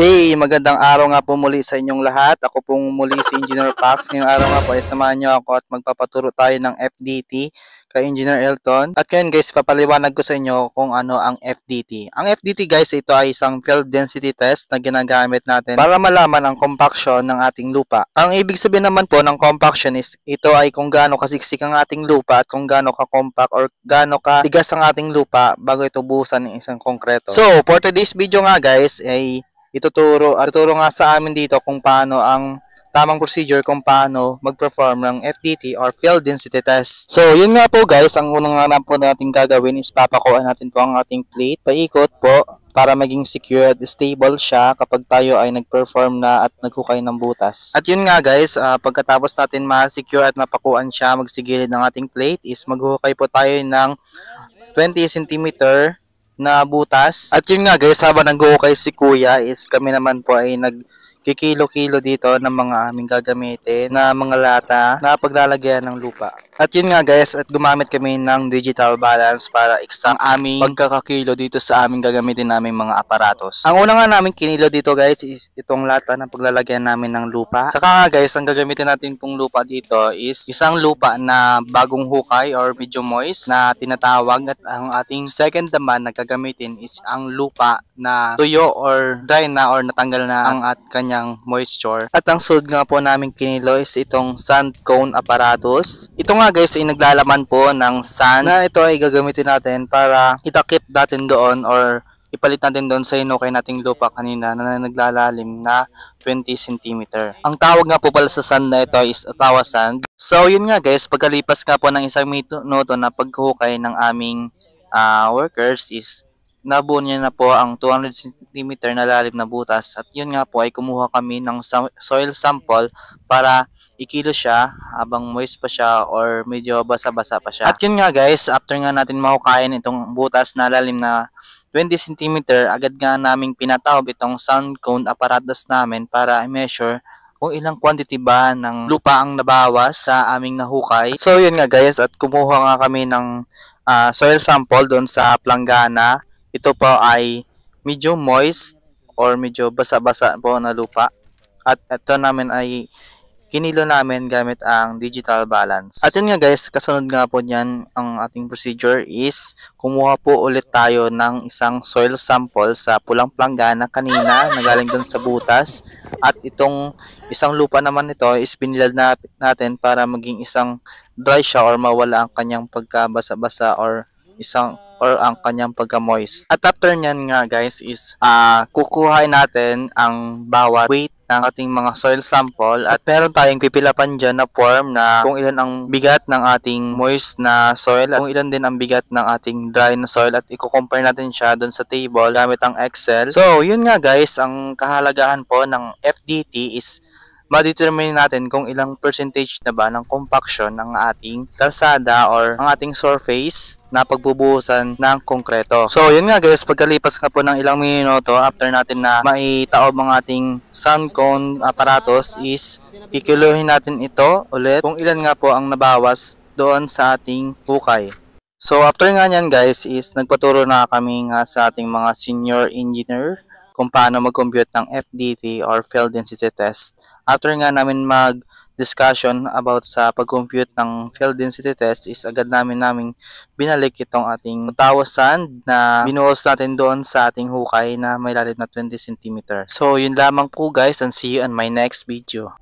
Hey, magandang araw nga po muli sa inyong lahat. Ako pong muli si Engineer Pax. Ngayong araw nga po ay samahan niyo ako at magpapaturo tayo ng FDT kay Engineer Elton. At ngayon guys, papaliwanag ko sa inyo kung ano ang FDT. Ang FDT guys, ito ay isang field density test na ginagamit natin para malaman ang compaction ng ating lupa. Ang ibig sabihin naman po ng compaction is ito ay kung gaano kasiksik ang ating lupa at kung gaano ka-compact or gaano katigas ang ating lupa bago ito buhusan ng isang konkreto. So, for today's video nga guys, ay ituturo nga sa amin dito kung paano ang tamang procedure kung paano mag-perform ng FDT or field density test. So, yun nga po guys, ang unang nga po natin gagawin is papakuan natin po ang ating plate, paikot po para maging secure at stable siya kapag tayo ay nag-perform na at naghukay ng butas. At yun nga guys, pagkatapos natin ma-secure at mapakuan siya, magsigilid ng ating plate is maghukay po tayo ng 20 cm na butas. At yun nga guys, habang nag-ukay si kuya is kami naman po ay nagkikilo-kilo dito ng mga aming gagamitin na mga lata na paglalagyan ng lupa. At yun nga guys, at gumamit kami ng digital balance para exact aming pagkakakilo dito sa aming gagamitin naming mga aparatos. Ang una nga namin kinilo dito guys is itong lata na paglalagyan namin ng lupa. Saka nga guys, ang gagamitin natin pong lupa dito is isang lupa na bagong hukay or medyo moist na tinatawag, at ang ating second naman na gagamitin is ang lupa na tuyo or dry na or natanggal na ang at kanyang moisture. At ang sunod nga po namin kinilo is itong sand cone apparatus. Ito nga guys ay naglalaman po ng sand na ito ay gagamitin natin para itakip natin doon or ipalit natin doon sa hinukay nating lupa kanina na naglalalim na 20 cm. Ang tawag nga po pala sa sand na ito is Ottawa sand. So yun nga guys, pagkalipas nga po ng isang minuto na paghukay ng aming workers is nabuo niya na po ang 200 cm na lalim na butas, at yun nga po ay kumuha kami ng soil sample para ikilo siya habang moist pa siya or medyo basa-basa pa siya. At yun nga guys, after nga natin mahukayin itong butas na lalim na 20 cm, agad nga naming pinatawag itong sand cone apparatus namin para i-measure kung ilang quantity ba ng lupa ang nabawas sa aming nahukay. So yun nga guys, at kumuha nga kami ng soil sample doon sa planggana. Ito po ay medyo moist or medyo basa-basa po na lupa. At ito namin ay kinilo namin gamit ang digital balance. At yun nga guys, kasunod nga po niyan, ang ating procedure is kumuha po ulit tayo ng isang soil sample sa pulang planggana kanina na galing dun sa butas. At itong isang lupa naman ito is pinilad natin para maging isang dry siya or mawala ang kanyang pagkabasa-basa or ang kanyang pagka-moist. At after nyan nga guys is kukuhain natin ang bawat weight ng ating mga soil sample, at meron tayong pipilapan dyan na form na kung ilan ang bigat ng ating moist na soil at kung ilan din ang bigat ng ating dry na soil, at i-compare natin siya dun sa table gamit ang Excel. So yun nga guys, ang kahalagahan po ng FDT is ma-determine natin kung ilang percentage na ba ng compaction ng ating kalsada or ang ating surface na pagbubuhusan ng konkreto. So yun nga guys, pagkalipas nga po ng ilang minuto after natin na maitaob ang ating sand cone apparatus is kikiluhin natin ito ulit kung ilan nga po ang nabawas doon sa ating hukay. So after nga nyan guys is nagpaturo na kami nga sa ating mga senior engineer kung paano mag-compute ng FDT or field density test. After nga namin mag-discussion about sa pag-compute ng field density test is agad namin binalik itong ating Ottawa sand na binuhos natin doon sa ating hukay na may lalim na 20 cm. So yun lamang po guys, and see you on my next video.